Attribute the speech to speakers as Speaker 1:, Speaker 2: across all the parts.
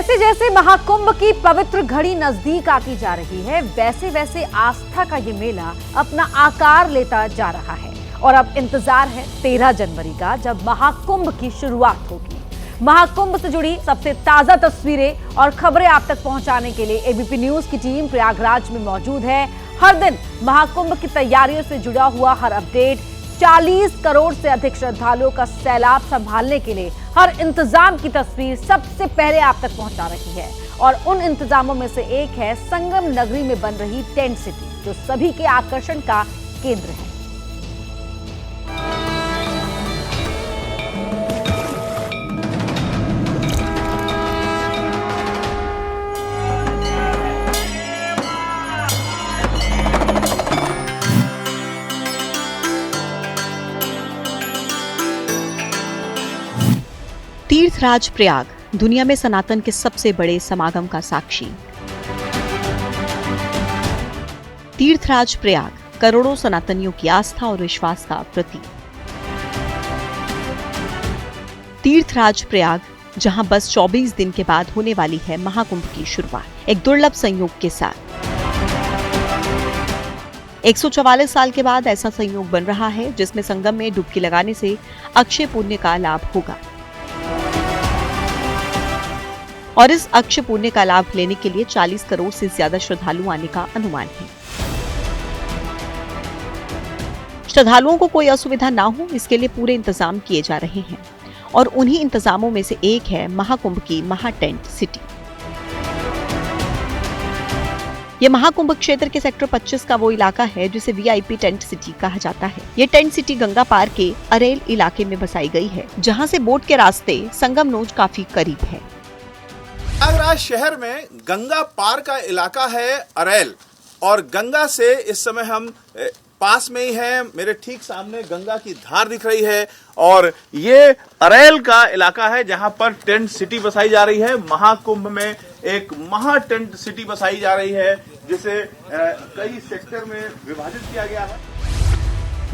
Speaker 1: जैसे जैसे महाकुंभ की पवित्र घड़ी नजदीक आती जा रही है, वैसे वैसे आस्था का ये मेला अपना आकार लेता जा रहा है। और अब इंतजार है 13 जनवरी का, जब महाकुंभ की शुरुआत होगी। महाकुंभ से जुड़ी सबसे ताजा तस्वीरें और खबरें आप तक पहुंचाने के लिए एबीपी न्यूज की टीम प्रयागराज में मौजूद है। हर दिन महाकुंभ की तैयारियों से जुड़ा हुआ हर अपडेट, 40 करोड़ से अधिक श्रद्धालुओं का सैलाब संभालने के लिए हर इंतजाम की तस्वीर सबसे पहले आप तक पहुंचा रही है। और उन इंतजामों में से एक है संगम नगरी में बन रही टेंट सिटी, जो सभी के आकर्षण का केंद्र है।
Speaker 2: तीर्थराज प्रयाग दुनिया में सनातन के सबसे बड़े समागम का साक्षी। तीर्थराज प्रयाग करोड़ों सनातनियों की आस्था और विश्वास का प्रतीक। तीर्थराज प्रयाग, जहां बस 24 दिन के बाद होने वाली है महाकुंभ की शुरुआत, एक दुर्लभ संयोग के साथ। 144 साल के बाद ऐसा संयोग बन रहा है जिसमें संगम में डुबकी लगाने से अक्षय पुण्य का लाभ होगा। और इस अक्षय पुण्य का लाभ लेने के लिए 40 करोड़ से ज्यादा श्रद्धालु आने का अनुमान है। श्रद्धालुओं को कोई असुविधा ना हो, इसके लिए पूरे इंतजाम किए जा रहे हैं। और उन्हीं इंतजामों में से एक है महाकुंभ की महा टेंट सिटी। यह महाकुंभ क्षेत्र के सेक्टर 25 का वो इलाका है जिसे वीआईपी टेंट सिटी कहा जाता है। ये टेंट सिटी गंगा पार के अरेल इलाके में बसाई गई है, जहां से बोट के रास्ते संगम नोज काफी करीब है।
Speaker 3: प्रयागराज शहर में गंगा पार का इलाका है अरेल, और गंगा से इस समय हम पास में ही हैं। मेरे ठीक सामने गंगा की धार दिख रही है, और ये अरेल का इलाका है जहां पर टेंट सिटी बसाई जा रही है। महाकुंभ में एक महा टेंट सिटी बसाई जा रही है, जिसे कई सेक्टर में विभाजित किया गया है।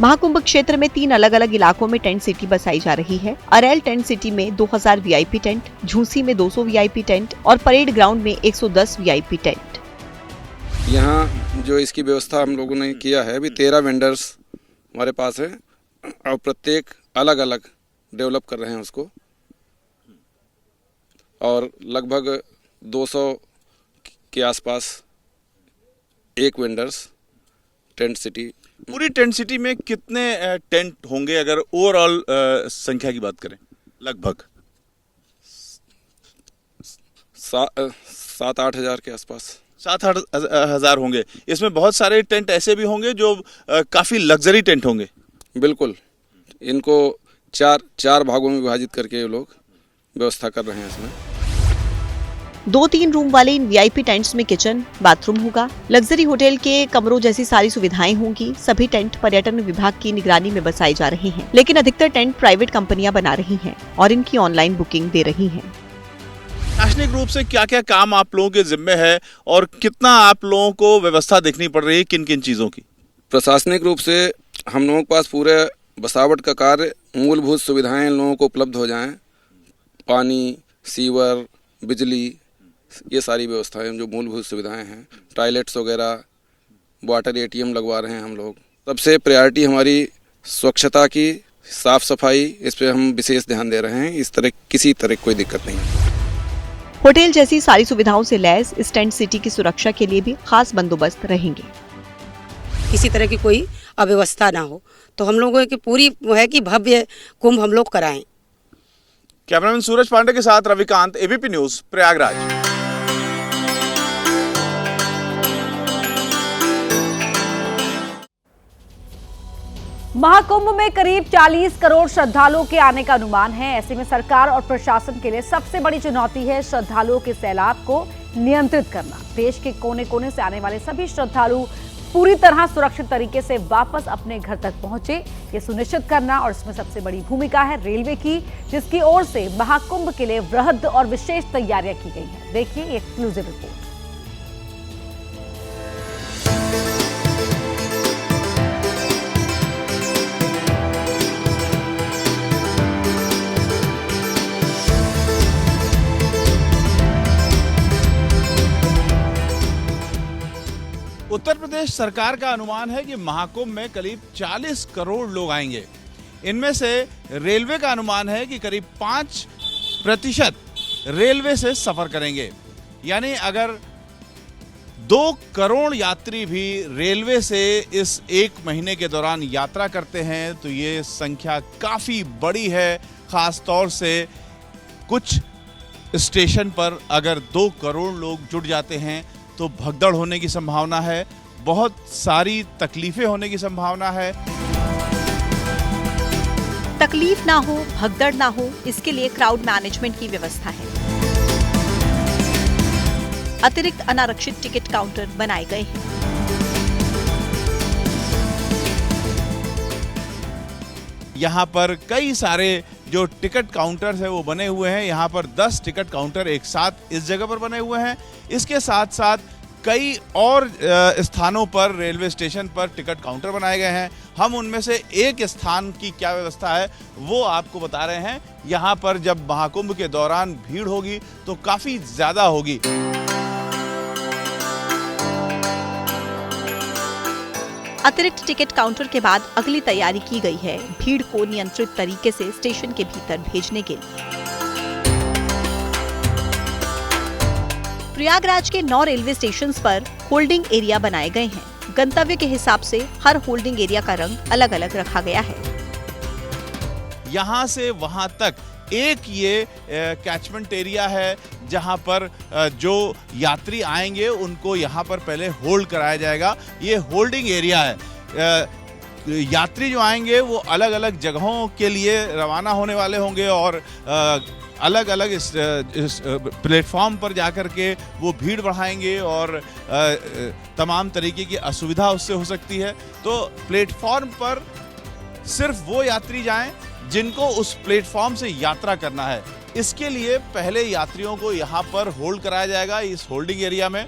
Speaker 2: महाकुंभ क्षेत्र में 3 अलग अलग इलाकों में टेंट सिटी बसाई जा रही है। अरेल टेंट सिटी में 2000 वीआईपी टेंट, झूसी में 200 वीआईपी टेंट और परेड ग्राउंड में 110 वीआईपी टेंट।
Speaker 4: यहाँ जो इसकी व्यवस्था हम लोगों ने किया है, अभी 13 वेंडर्स हमारे पास है, और प्रत्येक अलग अलग डेवलप कर रहे हैं उसको, और लगभग 200 के आसपास एक वेंडर्स टेंट सिटी।
Speaker 3: पूरी टेंट सिटी में कितने टेंट होंगे अगर ओवरऑल संख्या की बात करें? लगभग
Speaker 4: 7-8 हजार के आसपास।
Speaker 3: 7-8 हजार होंगे। इसमें बहुत सारे टेंट ऐसे भी होंगे जो काफी लग्जरी टेंट होंगे।
Speaker 4: बिल्कुल, इनको चार भागों में विभाजित करके ये लोग व्यवस्था कर रहे हैं। इसमें
Speaker 2: 2-3 रूम वाले इन वीआईपी टेंट्स में किचन, बाथरूम होगा। लग्जरी होटल के कमरों जैसी सारी सुविधाएं होंगी। सभी टेंट पर्यटन विभाग की निगरानी में बसाए जा रहे हैं, लेकिन अधिकतर टेंट प्राइवेट कंपनियां बना रही हैं और इनकी ऑनलाइन बुकिंग दे रही हैं।
Speaker 3: प्रशासनिक रूप से क्या क्या काम आप लोगों के जिम्मे है, और कितना आप लोगों को व्यवस्था देखनी पड़ रही है, किन किन चीजों की?
Speaker 4: प्रशासनिक रूप से हम लोगों के पास पूरे बसावट का कार्य, मूलभूत सुविधाएं लोगों को उपलब्ध हो जाएं, पानी, सीवर, बिजली, ये सारी व्यवस्थाएं जो मूलभूत सुविधाएं हैं, टॉयलेट्स वगैरह, वाटर एटीएम लगवा रहे हैं हम लोग। सबसे प्रायोरिटी हमारी स्वच्छता की, साफ सफाई, इस पे हम विशेष ध्यान दे रहे हैं। इस तरह किसी तरह कोई दिक्कत नहीं है।
Speaker 2: होटल जैसी सारी सुविधाओं से लैस इस टेंट सिटी की सुरक्षा के लिए भी खास बंदोबस्त रहेंगे।
Speaker 5: किसी तरह की कोई अव्यवस्था ना हो, तो हम लोगों की पूरी है कि भव्य कुंभ हम लोग कराएं।
Speaker 3: कैमरामैन सूरज पांडे के साथ रविकांत, एबीपी न्यूज, प्रयागराज।
Speaker 1: महाकुंभ में करीब 40 करोड़ श्रद्धालुओं के आने का अनुमान है। ऐसे में सरकार और प्रशासन के लिए सबसे बड़ी चुनौती है श्रद्धालुओं के सैलाब को नियंत्रित करना। देश के कोने कोने से आने वाले सभी श्रद्धालु पूरी तरह सुरक्षित तरीके से वापस अपने घर तक पहुंचे, ये सुनिश्चित करना। और इसमें सबसे बड़ी भूमिका है रेलवे की, जिसकी ओर से महाकुंभ के लिए वृहद और विशेष तैयारियां की गई हैं। देखिए ये एक्सक्लूसिव रिपोर्ट।
Speaker 3: उत्तर प्रदेश सरकार का अनुमान है कि महाकुंभ में करीब 40 करोड़ लोग आएंगे। इनमें से रेलवे का अनुमान है कि करीब 5% रेलवे से सफर करेंगे। यानी अगर 2 करोड़ यात्री भी रेलवे से इस 1 महीने के दौरान यात्रा करते हैं तो ये संख्या काफी बड़ी है। खास तौर से कुछ स्टेशन पर अगर 2 करोड़ लोग जुट जाते हैं तो भगदड़ होने की संभावना है, बहुत सारी तकलीफें होने की संभावना है।
Speaker 2: तकलीफ ना हो, भगदड़ ना हो, इसके लिए क्राउड मैनेजमेंट की व्यवस्था है। अतिरिक्त अनारक्षित टिकट काउंटर बनाए गए हैं।
Speaker 3: यहाँ पर कई सारे जो टिकट काउंटर्स है वो बने हुए हैं। यहाँ पर 10 टिकट काउंटर एक साथ इस जगह पर बने हुए हैं। इसके साथ साथ कई और स्थानों पर रेलवे स्टेशन पर टिकट काउंटर बनाए गए हैं। हम उनमें से एक स्थान की क्या व्यवस्था है वो आपको बता रहे हैं। यहाँ पर जब महाकुंभ के दौरान भीड़ होगी तो काफी ज्यादा होगी।
Speaker 2: अतिरिक्त टिकट काउंटर के बाद अगली तैयारी की गई है भीड़ को नियंत्रित तरीके से स्टेशन के भीतर भेजने के लिए। प्रयागराज के 9 रेलवे स्टेशंस पर होल्डिंग एरिया बनाए गए हैं। गंतव्य के हिसाब से हर होल्डिंग एरिया का रंग अलग अलग रखा गया है।
Speaker 3: यहाँ से वहाँ तक एक ये कैचमेंट एरिया है जहाँ पर जो यात्री आएंगे उनको यहाँ पर पहले होल्ड कराया जाएगा। ये होल्डिंग एरिया है। यात्री जो आएंगे वो अलग अलग जगहों के लिए रवाना होने वाले होंगे और अलग अलग इस प्लेटफॉर्म पर जाकर के वो भीड़ बढ़ाएंगे और तमाम तरीके की असुविधा उससे हो सकती है। तो प्लेटफॉर्म पर सिर्फ वो यात्री जाएं जिनको उस प्लेटफॉर्म से यात्रा करना है। इसके लिए पहले यात्रियों को यहाँ पर होल्ड कराया जाएगा इस होल्डिंग एरिया में।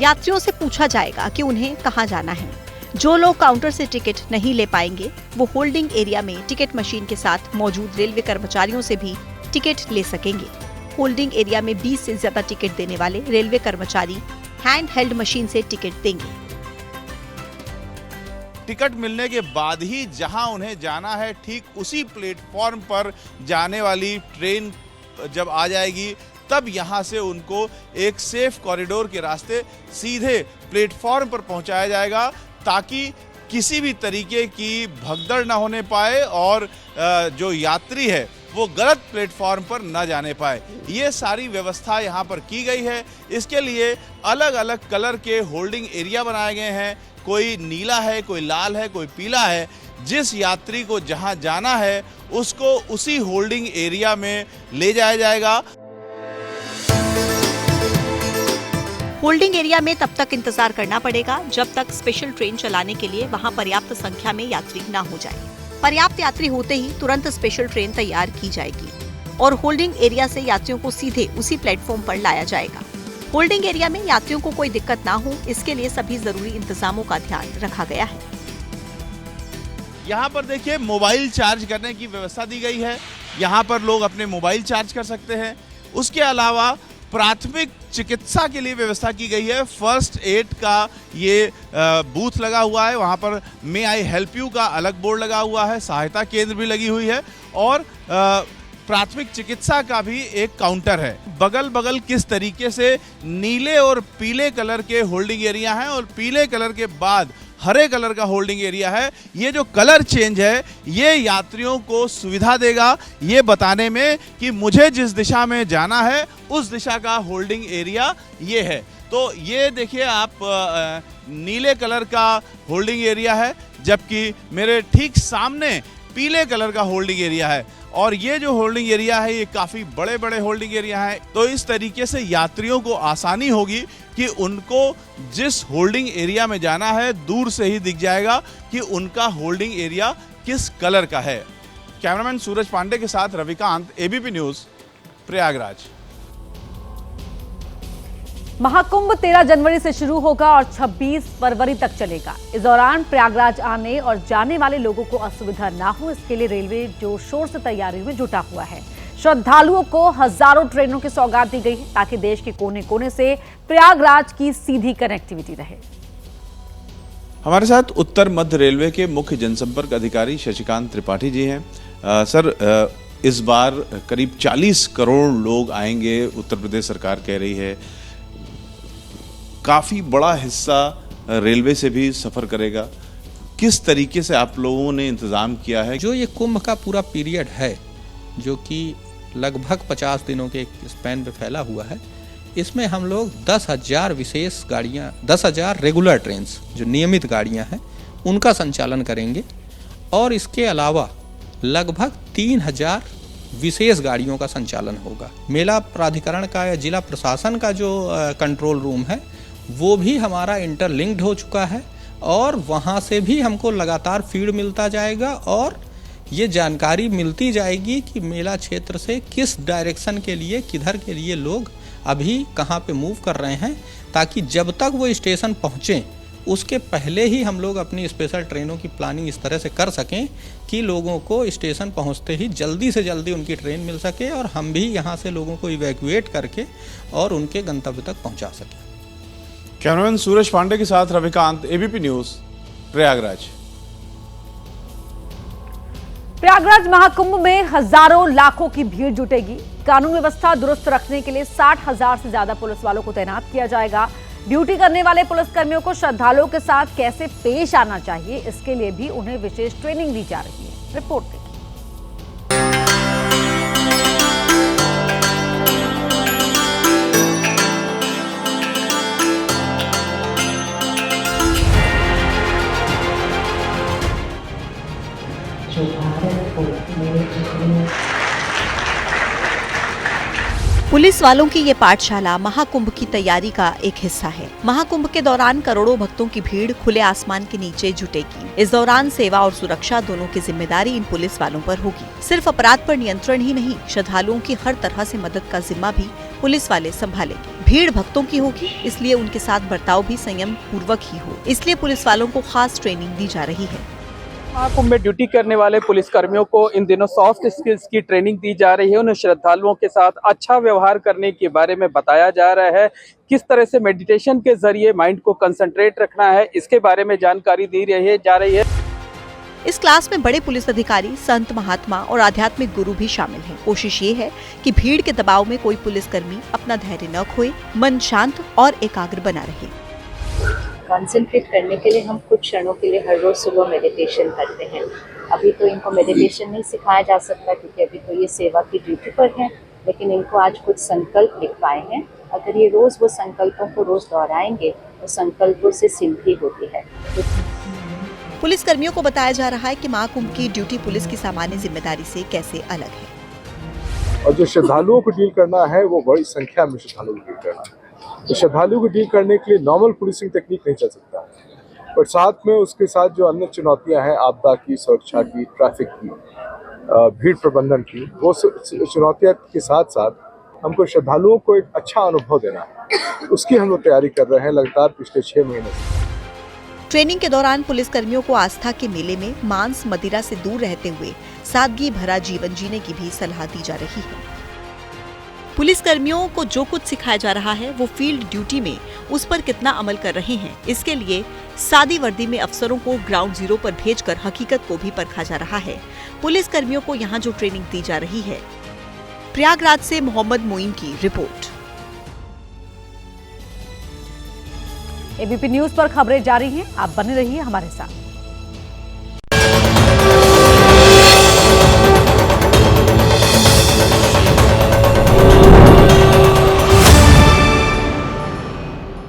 Speaker 2: यात्रियों से पूछा जाएगा कि उन्हें कहां जाना है। जो लोग काउंटर से टिकट नहीं ले पाएंगे वो होल्डिंग एरिया में टिकट मशीन के साथ मौजूद रेलवे कर्मचारियों से भी टिकट ले सकेंगे। होल्डिंग एरिया में 20 से ज्यादा टिकट देने वाले रेलवे कर्मचारी हैंड हेल्ड मशीन से टिकट देंगे।
Speaker 3: टिकट मिलने के बाद ही जहां उन्हें जाना है ठीक उसी प्लेटफॉर्म पर जाने वाली ट्रेन जब आ जाएगी तब यहां से उनको एक सेफ कॉरिडोर के रास्ते सीधे प्लेटफॉर्म पर पहुंचाया जाएगा ताकि किसी भी तरीके की भगदड़ न होने पाए और जो यात्री है वो गलत प्लेटफॉर्म पर न जाने पाए। ये सारी व्यवस्था यहाँ पर की गई है। इसके लिए अलग अलग कलर के होल्डिंग एरिया बनाए गए हैं। कोई नीला है, कोई लाल है, कोई पीला है। जिस यात्री को जहाँ जाना है उसको उसी होल्डिंग एरिया में ले जाया जाएगा।
Speaker 2: होल्डिंग एरिया में तब तक इंतजार करना पड़ेगा जब तक स्पेशल ट्रेन चलाने के लिए वहां पर्याप्त संख्या में यात्री न हो जाए। पर्याप्त यात्री होते ही तुरंत स्पेशल ट्रेन तैयार की जाएगी और होल्डिंग एरिया से यात्रियों को सीधे उसी प्लेटफॉर्म पर लाया जाएगा। होल्डिंग एरिया में यात्रियों को कोई दिक्कत ना हो इसके लिए सभी जरूरी इंतजामों का ध्यान रखा गया है।
Speaker 3: यहाँ पर देखिए मोबाइल चार्ज करने की व्यवस्था दी गई है। यहाँ पर लोग अपने मोबाइल चार्ज कर सकते हैं। उसके अलावा प्राथमिक चिकित्सा के लिए व्यवस्था की गई है। फर्स्ट एड का ये बूथ लगा हुआ है। वहाँ पर मे आई हेल्प यू का अलग बोर्ड लगा हुआ है। सहायता केंद्र भी लगी हुई है और प्राथमिक चिकित्सा का भी एक काउंटर है। बगल बगल किस तरीके से नीले और पीले कलर के होल्डिंग एरिया हैं और पीले कलर के बाद हरे कलर का होल्डिंग एरिया है। ये जो कलर चेंज है ये यात्रियों को सुविधा देगा ये बताने में कि मुझे जिस दिशा में जाना है उस दिशा का होल्डिंग एरिया ये है। तो ये देखिए आप नीले कलर का होल्डिंग एरिया है जबकि मेरे ठीक सामने पीले कलर का होल्डिंग एरिया है और ये जो होल्डिंग एरिया है ये काफ़ी बड़े बड़े होल्डिंग एरिया है। तो इस तरीके से यात्रियों को आसानी होगी कि उनको जिस होल्डिंग एरिया में जाना है दूर से ही दिख जाएगा कि उनका होल्डिंग एरिया किस कलर का है। कैमरामैन सूरज पांडे के साथ रविकांत, एबीपी न्यूज़, प्रयागराज।
Speaker 1: महाकुंभ 13 जनवरी से शुरू होगा और 26 फरवरी तक चलेगा। इस दौरान प्रयागराज आने और जाने वाले लोगों को असुविधा ना हो इसके लिए रेलवे जोर शोर से तैयारियों में जुटा हुआ है। श्रद्धालुओं को हजारों ट्रेनों की सौगात दी गई है ताकि देश के कोने कोने से प्रयागराज की सीधी कनेक्टिविटी रहे।
Speaker 3: हमारे साथ उत्तर मध्य रेलवे के मुख्य जनसंपर्क अधिकारी शशिकांत त्रिपाठी जी हैं। सर, इस बार करीब 40 करोड़ लोग आएंगे, उत्तर प्रदेश सरकार कह रही है। काफी बड़ा हिस्सा रेलवे से भी सफर करेगा। किस तरीके से आप लोगों ने इंतजाम किया है?
Speaker 6: जो ये कुंभ का पूरा पीरियड है, जो कि लगभग 50 दिनों के स्पैन पे फैला हुआ है, इसमें हम लोग 10,000 विशेष गाड़ियाँ, 10,000 रेगुलर ट्रेन्स जो नियमित गाड़ियाँ हैं उनका संचालन करेंगे और इसके अलावा लगभग 3,000 विशेष गाड़ियों का संचालन होगा। मेला प्राधिकरण का या जिला प्रशासन का जो कंट्रोल रूम है वो भी हमारा इंटरलिंक्ड हो चुका है और वहाँ से भी हमको लगातार फीड मिलता जाएगा और ये जानकारी मिलती जाएगी कि मेला क्षेत्र से किस डायरेक्शन के लिए, किधर के लिए लोग अभी कहाँ पे मूव कर रहे हैं, ताकि जब तक वो स्टेशन पहुँचें उसके पहले ही हम लोग अपनी स्पेशल ट्रेनों की प्लानिंग इस तरह से कर सकें कि लोगों को स्टेशन पहुंचते ही जल्दी से जल्दी उनकी ट्रेन मिल सके और हम भी यहां से लोगों को इवैक्यूएट करके और उनके गंतव्य तक पहुंचा सकें।
Speaker 3: कैमरामैन सूरज पांडे के साथ रविकांत, एबीपी न्यूज, प्रयागराज।
Speaker 1: प्रयागराज महाकुंभ में हजारों लाखों की भीड़ जुटेगी। कानून व्यवस्था दुरुस्त रखने के लिए 60,000 से ज्यादा पुलिस वालों को तैनात किया जाएगा। ड्यूटी करने वाले पुलिसकर्मियों को श्रद्धालुओं के साथ कैसे पेश आना चाहिए, इसके लिए भी उन्हें विशेष ट्रेनिंग दी जा रही है। रिपोर्ट देखिए।
Speaker 2: पुलिस वालों की ये पाठशाला महाकुंभ की तैयारी का एक हिस्सा है। महाकुंभ के दौरान करोड़ों भक्तों की भीड़ खुले आसमान के नीचे जुटेगी। इस दौरान सेवा और सुरक्षा दोनों की जिम्मेदारी इन पुलिस वालों पर होगी। सिर्फ अपराध पर नियंत्रण ही नहीं, श्रद्धालुओं की हर तरह से मदद का जिम्मा भी पुलिस वाले संभालेंगे। भीड़ भक्तों की होगी, इसलिए उनके साथ बर्ताव भी संयम पूर्वक ही हो, इसलिए पुलिस वालों को खास ट्रेनिंग दी जा रही है।
Speaker 7: महाकुंभ में ड्यूटी करने वाले पुलिसकर्मियों को इन दिनों सॉफ्ट स्किल्स की ट्रेनिंग दी जा रही है। उन्हें श्रद्धालुओं के साथ अच्छा व्यवहार करने के बारे में बताया जा रहा है। किस तरह से मेडिटेशन के जरिए माइंड को कंसंट्रेट रखना है, इसके बारे में जानकारी दी जा रही है।
Speaker 2: इस क्लास में बड़े पुलिस अधिकारी, संत, महात्मा और आध्यात्मिक गुरु भी शामिल हैं। कोशिश ये है कि भीड़ के दबाव में कोई पुलिसकर्मी अपना धैर्य न खोए, मन शांत और एकाग्र बना रहे।
Speaker 8: कंसंट्रेट करने के लिए हम कुछ क्षणों के लिए हर रोज सुबह मेडिटेशन करते हैं। अभी तो इनको मेडिटेशन नहीं सिखाया जा सकता क्योंकि अभी तो ये सेवा की ड्यूटी पर हैं, लेकिन इनको आज कुछ संकल्प लिखवाए हैं। अगर ये रोज वो संकल्पों को रोज दोहराएंगे तो संकल्पों से सिद्धि होती है।
Speaker 2: पुलिस कर्मियों को बताया जा रहा है कि महाकुंभ की ड्यूटी पुलिस की सामान्य जिम्मेदारी से कैसे अलग है।
Speaker 9: और जो श्रद्धालुओं को डील करना है वो बड़ी संख्या में श्रद्धालुओं को डील करना है। तो श्रद्धालुओं को डील करने के लिए नॉर्मल पुलिसिंग टेक्निक नहीं चल सकता है, पर साथ में उसके साथ जो अन्य चुनौतियां हैं, आपदा की, सुरक्षा की, ट्रैफिक की, भीड़ प्रबंधन की, वो चुनौतियां के साथ साथ हमको श्रद्धालुओं को एक अच्छा अनुभव देना है। उसकी हम लोग तैयारी कर रहे हैं लगातार पिछले 6 महीने से।
Speaker 2: ट्रेनिंग के दौरान पुलिस कर्मियों को आस्था के मेले में मांस मदिरा से दूर रहते हुए सादगी भरा जीवन जीने की भी सलाह दी जा रही है। पुलिस कर्मियों को जो कुछ सिखाया जा रहा है वो फील्ड ड्यूटी में उस पर कितना अमल कर रहे हैं, इसके लिए सादी वर्दी में अफसरों को ग्राउंड जीरो पर भेजकर हकीकत को भी परखा जा रहा है। पुलिस कर्मियों को यहाँ जो ट्रेनिंग दी जा रही है। प्रयागराज से मोहम्मद मोइन की रिपोर्ट।
Speaker 1: एबीपी न्यूज पर खबरें जारी हैं, आप बने रहिए हमारे साथ।